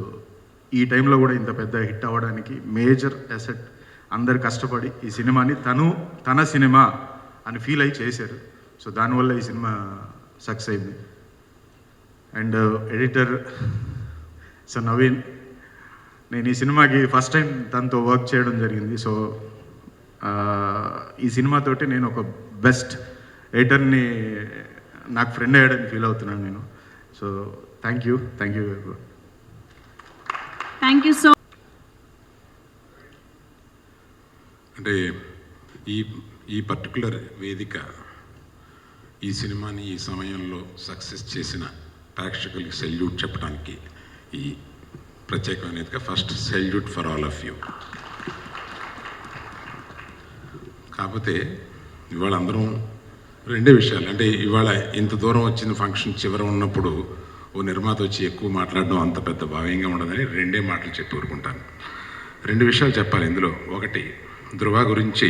ఈ టైంలో కూడా ఇంత పెద్ద హిట్ అవ్వడానికి మేజర్ అసెట్ అందరు కష్టపడి ఈ సినిమాని తన సినిమా అని ఫీల్ అయ్యి చేశారు. సో దానివల్ల ఈ సినిమా సక్సెస్ అయింది. And editor so Naveen. నేను ఈ సినిమాకి ఫస్ట్ టైం తనతో వర్క్ చేయడం జరిగింది. సో ఈ సినిమాతోటి నేను ఒక బెస్ట్ ఎడిటర్ని నాకు ఫ్రెండ్ అయ్యాడని ఫీల్ అవుతున్నాను నేను. So thank you thank you so. అంటే ఈ పర్టికులర్ వేదిక ఈ సినిమాని ఈ సమయంలో సక్సెస్ చేసిన ప్రేక్షకులకి సెల్యూట్ చెప్పడానికి ఈ ప్రత్యేకమైన వేదిక. First salute for all of you. కాకపోతే ఇవాళ అందరం రెండే విషయాలు. అంటే ఇవాళ ఇంత దూరం వచ్చిన ఫంక్షన్ చివర ఉన్నప్పుడు ఓ నిర్మాత వచ్చి ఎక్కువ మాట్లాడడం అంత పెద్ద భావ్యంగా ఉండదని రెండే మాటలు చెప్పి ఊరుకుంటాను. రెండు విషయాలు చెప్పాలి ఇందులో. ఒకటి, ధృవ గురించి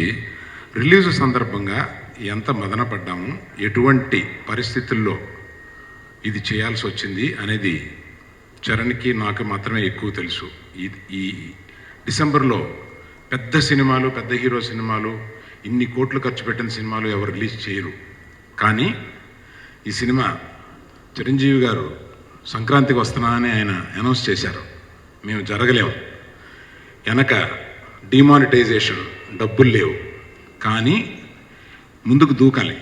రిలీజ్ సందర్భంగా ఎంత మదన పడ్డాము, ఎటువంటి పరిస్థితుల్లో ఇది చేయాల్సి వచ్చింది అనేది చరణ్కి నాకు మాత్రమే ఎక్కువ తెలుసు. ఈ డిసెంబర్లో పెద్ద సినిమాలు, పెద్ద హీరో సినిమాలు, ఇన్ని కోట్లు ఖర్చు పెట్టిన సినిమాలు ఎవరు రిలీజ్ చేయరు. కానీ ఈ సినిమా చిరంజీవి గారు సంక్రాంతికి వస్తున్నానని ఆయన అనౌన్స్ చేశారు. మేము జరగలేము, వెనక డిమానిటైజేషన్, డబ్బులు లేవు, కానీ ముందుకు దూకాలి.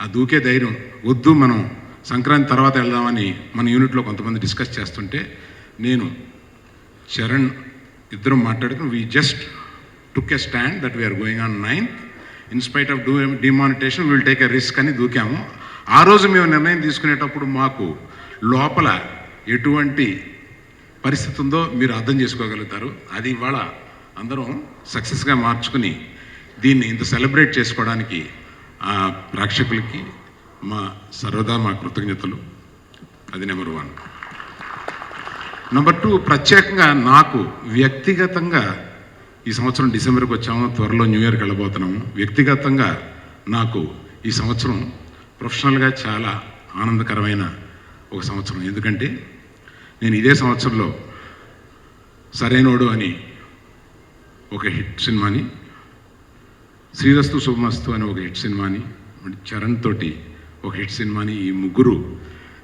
ఆ దూకే ధైర్యం వద్దు, మనం సంక్రాంతి తర్వాత వెళ్దామని మన యూనిట్లో కొంతమంది డిస్కస్ చేస్తుంటే నేను చరణ్ ఇద్దరం మాట్లాడుకుని we just took a stand that we are going on 9th in spite of demonetization will take a risk అని దూకాము. ఆ రోజు మేము నిర్ణయం తీసుకునేటప్పుడు మాకు లోపల ఎటువంటి పరిస్థితి ఉందో మీరు అర్థం చేసుకోగలుగుతారు. అది ఇవాళ అందరం సక్సెస్గా మార్చుకుని దీన్ని ఇంత సెలబ్రేట్ చేసుకోవడానికి ప్రేక్షకులకి సర్వదా మా కృతజ్ఞతలు. అది నెంబర్ 1. నెంబర్ 2, ప్రత్యేకంగా నాకు వ్యక్తిగతంగా ఈ సంవత్సరం డిసెంబర్కి వచ్చాము, త్వరలో న్యూ ఇయర్కి వెళ్ళబోతున్నాము. వ్యక్తిగతంగా నాకు ఈ సంవత్సరం ప్రొఫెషనల్గా చాలా ఆనందకరమైన ఒక సంవత్సరం. ఎందుకంటే నేను ఇదే సంవత్సరంలో సరైనోడు అని ఒక హిట్ సినిమాని, శ్రీరస్తు శుభమస్తు అని ఒక హిట్ సినిమాని, చరణ్ తోటి ఒక హిట్ సినిమాని, ఈ ముగ్గురు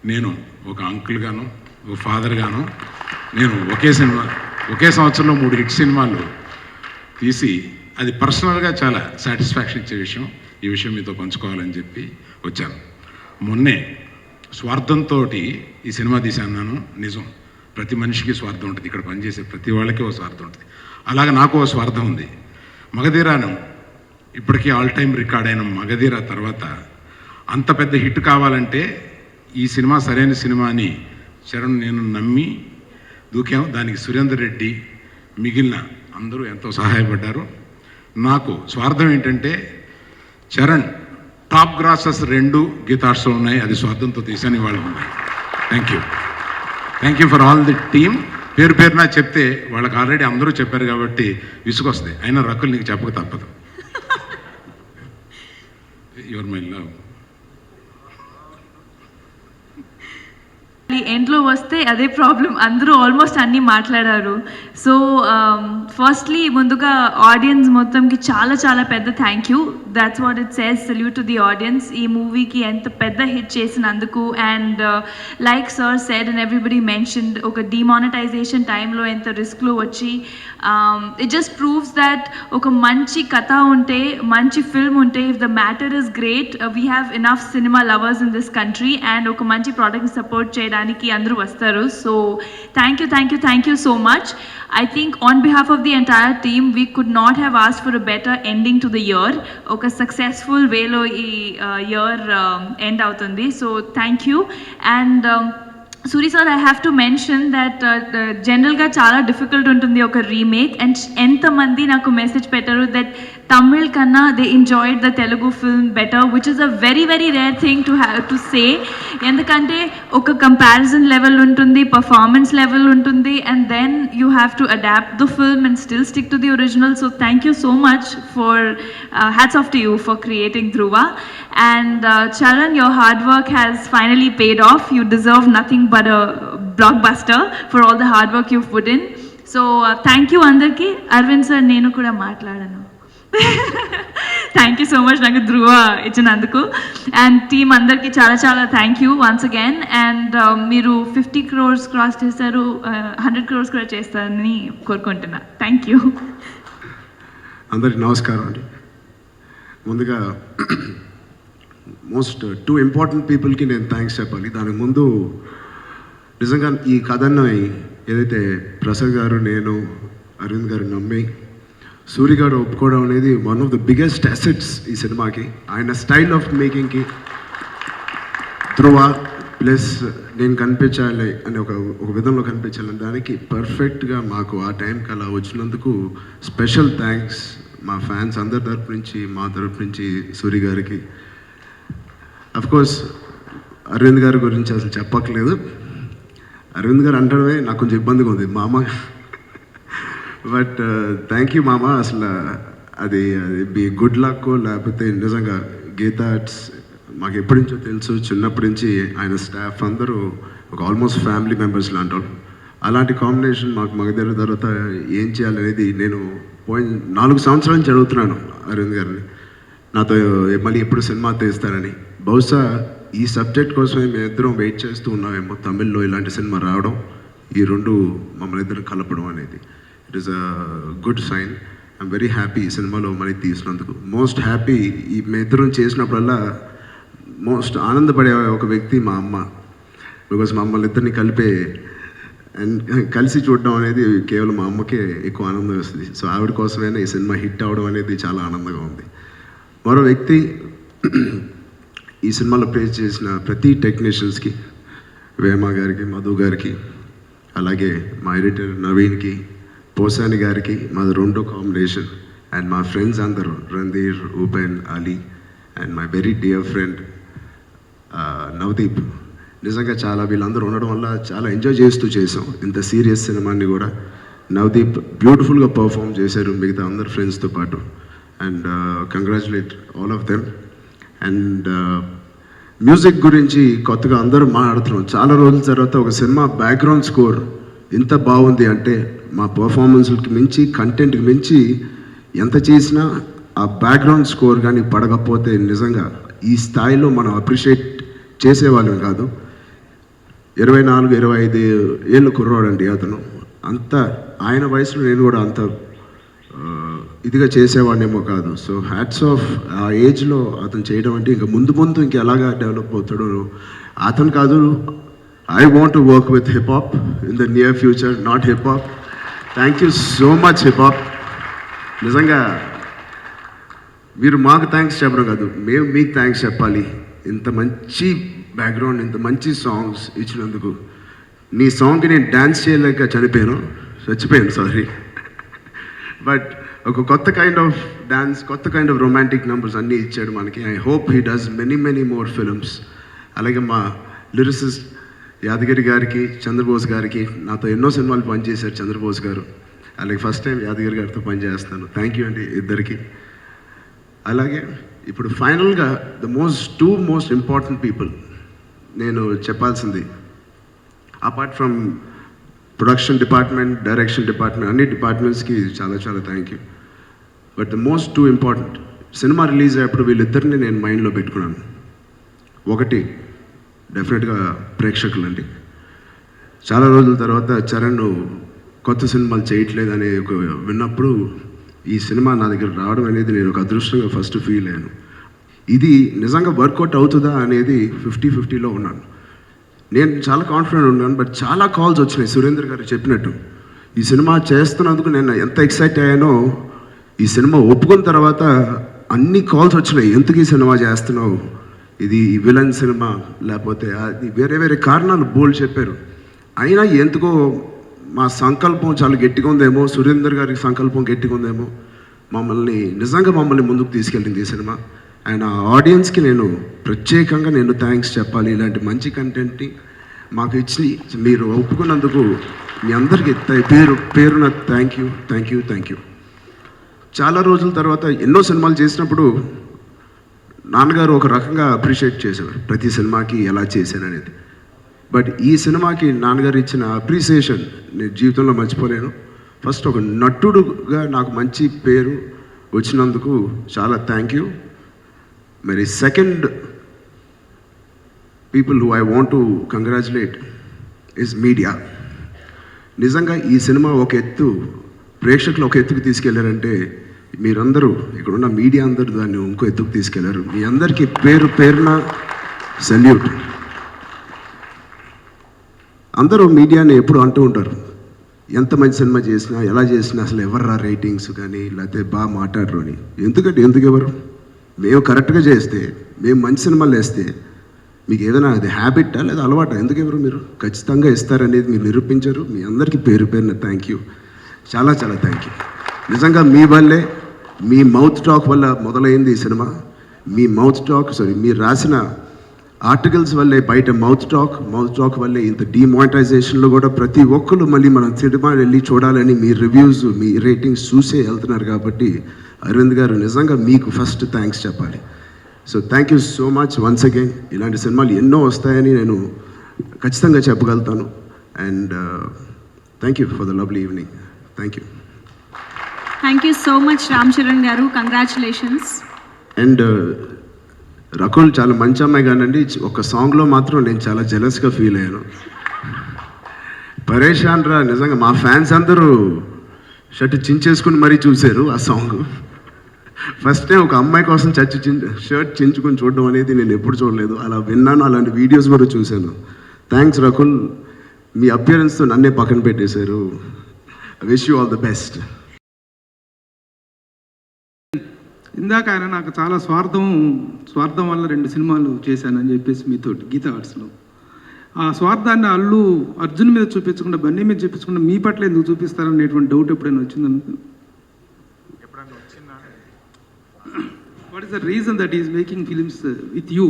నేను ఒక అంకుల్గాను ఒక ఫాదర్గాను నేను ఒకే సంవత్సరంలో 3 హిట్ సినిమాలు తీసి అది పర్సనల్గా చాలా సాటిస్ఫాక్షన్ ఇచ్చే విషయం. ఈ విషయం మీతో పంచుకోవాలని చెప్పి వచ్చాను. మొన్నే స్వార్థంతో ఈ సినిమా తీశాను. నిజం, ప్రతి మనిషికి స్వార్థం ఉంటుంది, ఇక్కడ పనిచేసే ప్రతి వాళ్ళకి ఒక స్వార్థం ఉంటుంది. అలాగే నాకు ఒక స్వార్థం ఉంది. మగధీరాను ఇప్పటికీ ఆల్ టైమ్ రికార్డ్ అయిన మగధీర తర్వాత అంత పెద్ద హిట్ కావాలంటే ఈ సినిమా సరైన సినిమా అని చరణ్ నేను నమ్మి దూకాము. దానికి సురేందర్ రెడ్డి మిగిలిన అందరూ ఎంతో సహాయపడ్డారు. నాకు స్వార్థం ఏంటంటే చరణ్ టాప్ గ్రాసెస్ 2 గీతార్స్లో ఉన్నాయి, అది స్వార్థంతో తీసాను, ఇవాళ ఉన్నాయి. Thank you for all the team. పేరు పేరున చెప్తే వాళ్ళకి ఆల్రెడీ అందరూ చెప్పారు కాబట్టి విసుగొస్తుంది. అయినా రకులు నీకు చెప్పక తప్పదు. Your my love. ఎండ్లో వస్తే అదే ప్రాబ్లం, అందరూ ఆల్మోస్ట్ అన్నీ మాట్లాడారు. సో ఫస్ట్లీ ముందుగా ఆడియన్స్ మొత్తంకి చాలా చాలా పెద్ద thank you. That's what it says, salute to the audience. ఈ మూవీకి ఎంత పెద్ద హిట్ చేసినందుకు. And like sir said and everybody mentioned, ఒక డిమానిటైజేషన్ టైంలో ఎంత రిస్క్లో వచ్చి ఇట్ జస్ట్ ప్రూవ్స్ దట్ ఒక మంచి కథ ఉంటే, మంచి ఫిల్మ్ ఉంటే, if the matter is great, we have enough cinema lovers in this country. And ఒక మంచి ప్రోడక్ట్ని సపోర్ట్ చేయడానికి అందరూ వస్తారు. So thank you so much. I think on behalf of the entire team, we could not have asked for a better ending to the year. Oka successful way lo year end avutundi. So thank you. And Suri sir, I have to mention that general ga chala difficult untundi oka remake, and enta mandi naku message pettaru that Tamil kanna they enjoyed the Telugu film better, which is a very very rare thing to have to say. Endukante oka comparison level untundi, performance level untundi, and then you have to adapt the film and still stick to the original. So thank you so much for hats off to you for creating Dhruva. And Charan, your hard work has finally paid off. You deserve nothing but a blockbuster for all the hard work you've put in. So thank you andarki. Arvind sir, nenu kuda maatladanu. Thank you so much నాకు ధృవ ఇచ్చినందుకు. And team అందరికీ చాలా చాలా thank you once again. And మీరు 50 crores cross చేశారు, 100 crores కూడా చేస్తారని కోరుకుంటున్నా. Thank you. అందరికి నమస్కారం అండి. ముందుగా మోస్ట్ 2 ఇంపార్టెంట్ పీపుల్కి నేను థ్యాంక్స్ చెప్పాలి. దానికి ముందు నిజంగా ఈ కథను ఏదైతే ప్రసాద్ గారు, నేను, అరవింద్ గారు నమ్మి సూరి గారు ఒప్పుకోవడం అనేది one of the biggest assets ఈ సినిమాకి. ఆయన స్టైల్ ఆఫ్ మేకింగ్కి ధృవ ప్లస్ నేను కనిపించాలి అని ఒక విధంలో కనిపించాలని దానికి పర్ఫెక్ట్గా మాకు ఆ టైంకి అలా వచ్చినందుకు స్పెషల్ థ్యాంక్స్ మా ఫ్యాన్స్ అందరి తరపు నుంచి, మా తరపు నుంచి సూరి గారికి. అఫ్కోర్స్ అరవింద్ గారి గురించి అసలు చెప్పక్కర్లేదు. అరవింద్ గారు అంటడమే నాకు కొంచెం ఇబ్బందిగా ఉంది మామ. బట్ థ్యాంక్ యూ మామ. అసలు అది బి గుడ్ లక్ లేకపోతే నిజంగా గీతా ఆర్ట్స్ మాకు ఎప్పటి నుంచో తెలుసు, చిన్నప్పటి నుంచి ఆయన స్టాఫ్ అందరూ ఒక ఆల్మోస్ట్ ఫ్యామిలీ మెంబర్స్ లాంటి వాళ్ళు. అలాంటి కాంబినేషన్ మాకు మగధీర తర్వాత ఏం చేయాలనేది నేను పోయిన 4 సంవత్సరాల నుంచి అడుగుతున్నాను అరవింద్ గారిని, నాతో మళ్ళీ ఎప్పుడు సినిమా తీస్తారని. బహుశా ఈ సబ్జెక్ట్ కోసమే మేము ఇద్దరం వెయిట్ చేస్తూ ఉన్నామేమో, తమిళ్లో ఇలాంటి సినిమా రావడం, ఈ 2 మమ్మల్ని ఇద్దరు కలపడం అనేది. It is a good sign. I'm very happy ఈ సినిమాలో మళ్ళీ తీసినందుకు. మోస్ట్ హ్యాపీ ఈ మేము ఇద్దరం చేసినప్పుడల్లా మోస్ట్ ఆనందపడే ఒక వ్యక్తి మా అమ్మ. బికాస్ మమ్మల్ని ఇద్దరిని కలిపే అండ్ కలిసి చూడడం అనేది కేవలం మా అమ్మకే ఎక్కువ ఆనందం వస్తుంది. సో ఆవిడ కోసమైనా ఈ సినిమా హిట్ అవ్వడం అనేది చాలా ఆనందంగా ఉంది. మరో వ్యక్తి ఈ సినిమాలో ప్లే చేసిన ప్రతి టెక్నీషియన్స్కి, వేమ గారికి, మధు గారికి, అలాగే మా ఎడిటర్ నవీన్కి, పోసాని గారికి, మాది 2 కాంబినేషన్, అండ్ మా ఫ్రెండ్స్ అందరూ Randhir, Upen, Ali and my very dear friend Navdeep. నిజంగా చాలా వీళ్ళందరూ ఉండడం వల్ల చాలా ఎంజాయ్ చేస్తూ చేసాం ఇంత సీరియస్ సినిమాని కూడా. నవదీప్ బ్యూటిఫుల్గా పర్ఫామ్ చేశారు మిగతా అందరు ఫ్రెండ్స్తో పాటు. And congratulate all of them. And music గురించి కొత్తగా అందరూ మాట్లాడుతున్నాం. చాలా రోజుల తర్వాత ఒక సినిమా బ్యాక్గ్రౌండ్ స్కోర్ ఇంత బాగుంది అంటే మా పర్ఫార్మెన్స్కి మించి, కంటెంట్కి మించి ఎంత చేసినా ఆ బ్యాక్గ్రౌండ్ స్కోర్ కానీ పడకపోతే నిజంగా ఈ స్థాయిలో మనం అప్రిషియేట్ చేసేవాళ్ళం కాదు. 24-25 ఏళ్ళు కుర్రాడండి అతను. అంత ఆయన వయసులో నేను కూడా అంత ఇదిగా చేసేవాడినేమో కాదు. So hats off. ఆ ఏజ్లో అతను చేయడం అంటే ఇంకా ముందు ముందు ఇంక ఎలాగా డెవలప్ అవుతాడో అతను కాదు. I want to work with hip hop in the near future, not hip hop. Thank you so much hip hop. నిజంగా మీరు మాకు థ్యాంక్స్ చెప్పడం కాదు, మేము మీకు థ్యాంక్స్ చెప్పాలి. ఇంత మంచి బ్యాక్గ్రౌండ్, ఇంత మంచి సాంగ్స్ ఇచ్చినందుకు. నీ సాంగ్కి నేను డ్యాన్స్ చేయలేక చచ్చిపోయాను సారీ. బట్ ఒక కొత్త కైండ్ ఆఫ్ డ్యాన్స్, కొత్త కైండ్ ఆఫ్ రొమాంటిక్ నెంబర్స్ అన్నీ ఇచ్చాడు మనకి. I hope he does many more films. అలాగే మా లిరిసిస్ట్ యాదగిరి గారికి, చంద్రబోస్ గారికి, నాతో ఎన్నో సినిమాలు పనిచేశారు చంద్రబోస్ గారు. అలాగే ఫస్ట్ టైం యాదగిరి గారితో పనిచేస్తాను. థ్యాంక్ యూ అండి ఇద్దరికి. అలాగే ఇప్పుడు ఫైనల్గా టూ మోస్ట్ ఇంపార్టెంట్ పీపుల్ నేను చెప్పాల్సింది, apart from production department, direction department, అన్ని డిపార్ట్మెంట్స్కి చాలా చాలా thank you. But the most 2 important, cinema release అయ్యేప్పుడు వీళ్ళిద్దరిని నేను మైండ్లో పెట్టుకున్నాను. ఒకటి డెఫినెట్గా ప్రేక్షకులండి. చాలా రోజుల తర్వాత చరణ్ కొత్త సినిమాలు చేయట్లేదని విన్నప్పుడు ఈ సినిమా నా దగ్గర రావడం అనేది నేను ఒక అదృష్టంగా ఫస్ట్ ఫీల్ అయ్యాను. ఇది నిజంగా వర్కౌట్ అవుతుందా అనేది 50-50లో ఉన్నాను. నేను చాలా కాన్ఫిడెంట్ ఉన్నాను. బట్ చాలా కాల్స్ వచ్చినాయి. సురేందర్ గారు చెప్పినట్టు ఈ సినిమా చేస్తున్నందుకు నేను ఎంత ఎక్సైట్ అయ్యానో, ఈ సినిమా ఒప్పుకున్న తర్వాత అన్ని కాల్స్ వచ్చినాయి. ఎందుకు ఈ సినిమా చేస్తున్నావు, ఇది విలన్ సినిమా, లేకపోతే అది వేరే వేరే కారణాలు బోల్డ్ చెప్పారు. అయినా ఎందుకో మా సంకల్పం చాలా గట్టిగా ఉందేమో, సురేందర్ గారి సంకల్పం గట్టిగా ఉందేమో, నిజంగా మమ్మల్ని ముందుకు తీసుకెళ్ళింది ఈ సినిమా. అండ్ ఆ ఆడియన్స్కి నేను ప్రత్యేకంగా థ్యాంక్స్ చెప్పాలి. ఇలాంటి మంచి కంటెంట్ని మాకు ఇచ్చి మీరు ఒప్పుకున్నందుకు మీ అందరికీ పేరున థ్యాంక్ యూ. చాలా రోజుల తర్వాత ఎన్నో సినిమాలు చేసినప్పుడు నాన్నగారు ఒక రకంగా అప్రిషియేట్ చేసేవారు ప్రతి సినిమాకి ఎలా చేశాననేది. బట్ ఈ సినిమాకి నాన్నగారు ఇచ్చిన అప్రిసియేషన్ నేను జీవితంలో మర్చిపోలేను. ఫస్ట్ ఒక నటుడుగా నాకు మంచి పేరు, వచ్చినందుకు చాలా థ్యాంక్ యూ. మరి second people who I want to congratulate is media. నిజంగా ఈ సినిమా ఒక ఎత్తు ప్రేక్షకులు ఒక ఎత్తుకు తీసుకెళ్లారంటే మీరందరూ ఇక్కడ ఉన్న మీడియా అందరూ దాన్ని ఇంకో ఎత్తుకు తీసుకెళ్లారు. మీ అందరికీ పేరు పేరున సెల్యూట్. అందరూ మీడియాని ఎప్పుడు అంటూ ఉంటారు, ఎంత మంచి సినిమా చేసినా ఎలా చేసినా అసలు ఎవర్రా రేటింగ్స్ కానీ లేకపోతే బాగా మాట్లాడరు అని. ఎందుకు ఎవరు? మేము కరెక్ట్గా చేస్తే, మేము మంచి సినిమాలు వేస్తే మీకు ఏదైనా అది హ్యాబిటా లేదా అలవాటా? ఎవరు మీరు ఖచ్చితంగా ఇస్తారనేది మీరు నిరూపించారు. మీ అందరికీ పేరు పేరున థ్యాంక్ యూ, చాలా చాలా థ్యాంక్ యూ. నిజంగా మీ వల్లే, మీ మౌత్ టాక్ వల్ల మొదలైంది ఈ సినిమా. మీ మౌత్ టాక్ మీరు రాసిన ఆర్టికల్స్ వల్లే బయట మౌత్ టాక్ వల్లే ఇంత డిమానిటైజేషన్లో కూడా ప్రతి ఒక్కరు మళ్ళీ మనం సినిమా వెళ్ళి చూడాలని మీ రివ్యూస్, మీ రేటింగ్స్ చూసే వెళ్తున్నారు. కాబట్టి అరవింద్ గారు నిజంగా మీకు ఫస్ట్ థ్యాంక్స్ చెప్పాలి. So thank you so much once again. ఇలాంటి సినిమాలు ఎన్నో వస్తాయని నేను ఖచ్చితంగా చెప్పగలుగుతాను. And thank you for the lovely evening. Thank you. Thank you so much Ram Charan garu, congratulations. And Rakul చాలా మంచి అమ్మాయి కానండి, ఒక సాంగ్లో మాత్రం నేను చాలా జెలస్గా ఫీల్ అయ్యాను. పరేషాన్ రా, నిజంగా మా ఫ్యాన్స్ అందరూ షర్ట్ చించేసుకుని మరీ చూశారు ఆ సాంగ్. ఫస్ట్ టైం ఒక అమ్మాయి కోసం షర్ట్ చించుకొని చూడడం అనేది నేను ఎప్పుడు చూడలేదు. అలా విన్నాను, అలాంటి వీడియోస్ కూడా చూశాను. థ్యాంక్స్ రకుల్, మీ అపియరెన్స్తో నన్నే పక్కన పెట్టేశారు. Wish you all the best. ఇందాక ఆయన నాకు చాలా స్వార్థం వల్ల 2 సినిమాలు చేశానని చెప్పేసి మీతోటి గీతా ఆర్ట్స్లో ఆ స్వార్థాన్ని అర్జున్ మీద చూపించకుండా బన్నీ మీద చూపించకుండా మీ పట్ల ఎందుకు చూపిస్తారనేటువంటి డౌట్ ఎప్పుడైనా వచ్చిందనుకో? What is the reason that is making films with you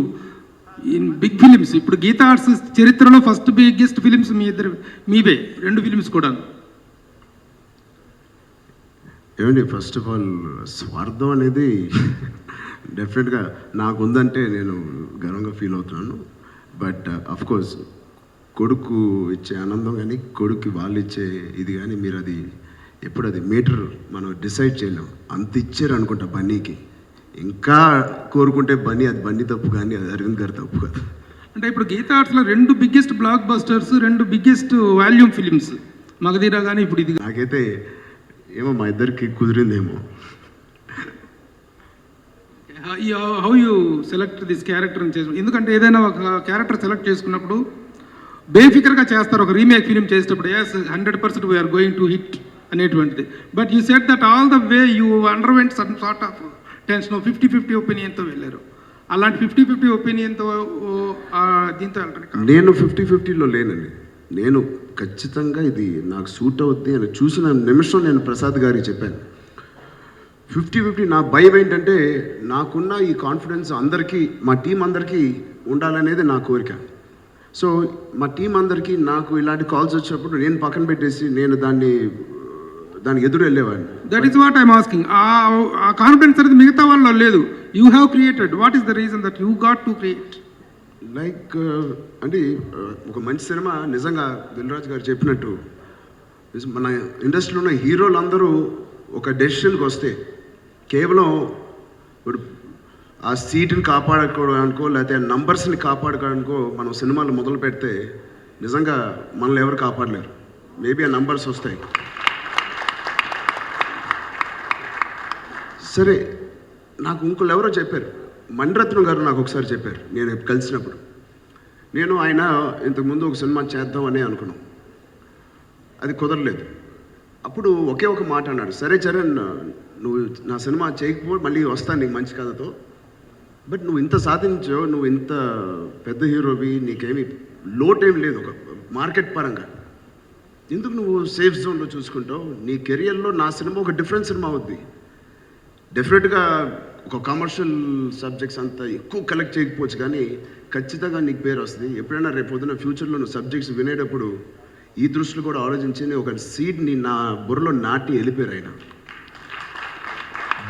in big films? ఇప్పుడు గీతా ఆర్ట్స్ చరిత్రలో ఫస్ట్ బిగ్గెస్ట్ ఫిలిమ్స్ మీవే 2 ఫిలిమ్స్ కూడా. ఏమండి, ఫస్ట్ ఆఫ్ ఆల్ స్వార్థం అనేది డెఫినెట్గా నాకు ఉందంటే నేను గర్వంగా ఫీల్ అవుతున్నాను. బట్ అఫ్కోర్స్ కొడుకు ఇచ్చే ఆనందం కానీ కొడుక్కి వాళ్ళు ఇచ్చే ఇది కానీ మీరు అది ఎప్పుడు అది మీటర్ మనం డిసైడ్ చేయలేం. అంత ఇచ్చారు అనుకుంటా బన్నీకి. ఇంకా కోరుకుంటే బన్నీ తప్పు కానీ అది అరవింద్ గారి తప్పు కాదు. అంటే ఇప్పుడు గీతా ఆర్ట్స్లో 2 biggest blockbusters, 2 biggest volume films Magadheera కానీ ఇప్పుడు ఇది. నాకైతే ఏమో మా ఇద్దరికి కుదిరిందేమో. How you select this character అని చేసి, ఎందుకంటే ఏదైనా ఒక క్యారెక్టర్ సెలెక్ట్ చేసుకున్నప్పుడు బేఫికర్గా చేస్తారు. ఒక రీమేక్ ఫిలిం చేసేటప్పుడు 100% వీఆర్ గోయింగ్ టు హిట్ అనేటువంటిది. But you set that all the way you underwent some sort of tension, 50-50 ఒపీనియన్తో వెళ్ళారు. అలాంటి 50-50 ఒపీనియన్తో దీంతో వెళ్ళడానికి నేను 50-50లో లేనండి. నేను ఖచ్చితంగా ఇది నాకు సూట్ అవుద్ది అని చూసిన నిమిషం నేను ప్రసాద్ గారికి చెప్పాను. 50-50 నా భయం ఏంటంటే నాకున్న ఈ కాన్ఫిడెన్స్ అందరికీ, మా టీం అందరికీ ఉండాలనేది నా కోరిక. సో మా టీం అందరికీ నాకు ఇలాంటి కాల్స్ వచ్చినప్పుడు నేను పక్కన పెట్టేసి నేను దానికి ఎదురు వెళ్ళేవాడిని. That is what I'm asking. ఆ కాన్ఫిడెన్స్ అనేది మిగతా వాళ్ళలో లేదు. You have created. What is the reason that you got to create? Like అంటే ఒక మంచి సినిమా నిజంగా దిల్రాజు గారు చెప్పినట్టు మన ఇండస్ట్రీలో ఉన్న హీరోలు అందరూ ఒక డెసిషన్కి వస్తే కేవలం ఇప్పుడు ఆ సీట్ని కాపాడుకోవడానికో లేకపోతే నంబర్స్ని కాపాడుకోవడానికో మనం సినిమాలు మొదలు పెడితే నిజంగా మనల్ని ఎవరు కాపాడలేరు. మేబీ ఆ నంబర్స్ వస్తాయి. సరే, నాకు ఇంకోళ్ళు ఎవరో చెప్పారు, మణిరత్నం గారు నాకు ఒకసారి చెప్పారు నేను కలిసినప్పుడు. నేను ఆయన ఇంతకుముందు ఒక సినిమా చేద్దామని అనుకున్నాం, అది కుదరలేదు. అప్పుడు ఒకే ఒక మాట అన్నాడు, సరే చరణ్ నువ్వు నా సినిమా చేయకపో మళ్ళీ వస్తాను నీకు మంచి కథతో, బట్ నువ్వు ఇంత సాధించావు, నువ్వు ఇంత పెద్ద హీరోవి, నీకేమి లోటేం లేదు ఒక మార్కెట్ పరంగా, ఎందుకు నువ్వు సేఫ్ జోన్లో చూసుకుంటావు? నీ కెరియర్లో నా సినిమా ఒక డిఫరెంట్ సినిమా అవుద్ది. డెఫినెట్గా ఒక కమర్షియల్ సబ్జెక్ట్స్ అంత ఎక్కువ కలెక్ట్ చేయకపోవచ్చు కానీ ఖచ్చితంగా నీకు పేరు వస్తుంది. ఎప్పుడైనా రేపు పొద్దున్న ఫ్యూచర్లో నువ్వు సబ్జెక్ట్స్ వినేటప్పుడు ఈ దృష్టిలో కూడా ఆలోచించి ఒక సీడ్ని నా బుర్రలో నాటి వెళ్ళిపోయారు ఆయన.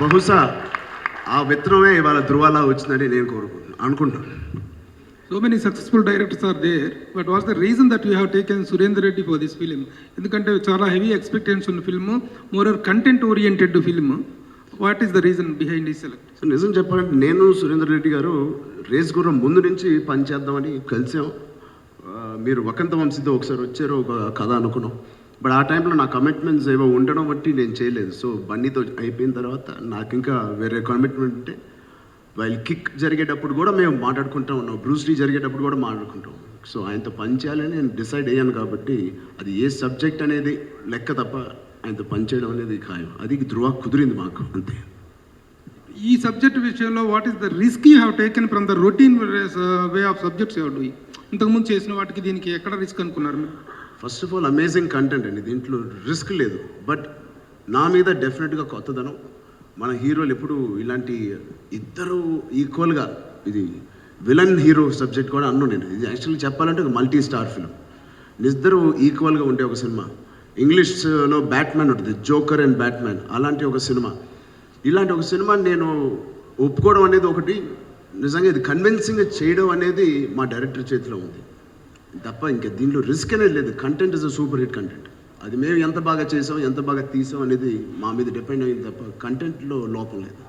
బహుశా ఆ విత్తనమే ఇవాళ ధృవాలా వచ్చిందని నేను అనుకుంటున్నాను. So many successful directors are there, but what's the reason that you have taken Surendra Reddy for this film? ఎందుకంటే చాలా హెవీ ఎక్స్పెక్టేషన్స్ ఉన్న film, more content oriented film. What is the reason behind ఈ select? So నిజం చెప్పాలంటే నేను సురేందర్ రెడ్డి గారు race గుర్రం ముందు నుంచి పని చేద్దామని కలిసాం. మీరు వకంత వంశీతో ఒకసారి వచ్చారు, ఒక కథ అనుకున్నాం. బట్ ఆ టైంలో నా కమిట్మెంట్స్ ఏవో ఉండడం బట్టి నేను చేయలేదు. సో బన్నీతో అయిపోయిన తర్వాత నాకు ఇంకా వేరే కమిట్మెంట్ ఉంటే వైల్ కిక్ జరిగేటప్పుడు కూడా మేము మాట్లాడుకుంటూ ఉన్నాం, బ్రూస్లీ జరిగేటప్పుడు కూడా మాట్లాడుకుంటాం. సో ఆయనతో పని చేయాలని నేను డిసైడ్ అయ్యాను కాబట్టి అది ఏ సబ్జెక్ట్ అనేది లెక్క తప్ప ఆయనతో పని చేయడం అనేది ఖాయం. అది ధృవ కుదిరింది మాకు, అంతే. ఈ సబ్జెక్ట్ విషయంలో what is the risk you have taken from the routine way of subjects you are doing? ఇంతకుముందు చేసిన వాటికి దీనికి ఎక్కడ రిస్క్ అనుకున్నారు మీరు? First of all amazing content అండి, దీంట్లో రిస్క్ లేదు. బట్ నా మీద డెఫినెట్గా కొత్తదనం. మన హీరోలు ఎప్పుడు ఇలాంటి ఇద్దరు ఈక్వల్గా, ఇది విలన్ హీరో సబ్జెక్ట్ కూడా అన్నాను నేను. ఇది యాక్చువల్లీ చెప్పాలంటే ఒక మల్టీ స్టార్ ఫిల్మ్. ఇద్దరు ఈక్వల్గా ఉండే ఒక సినిమా. ఇంగ్లీష్లో బ్యాట్మ్యాన్ ఉంటుంది, జోకర్ అండ్ బ్యాట్మ్యాన్, అలాంటి ఒక సినిమా. ఇలాంటి ఒక సినిమా నేను ఒప్పుకోవడం అనేది ఒకటి, నిజంగా ఇది కన్విన్సింగ్గా చేయడం అనేది మా డైరెక్టర్ చేతిలో ఉంది తప్ప ఇంకా దీంట్లో రిస్క్ అనేది లేదు. Content is a super hit content. అది మేము ఎంత బాగా చేసాం, ఎంత బాగా తీసాం అనేది మా మీద డిపెండ్ అయింది తప్ప కంటెంట్లో లోపం లేదు.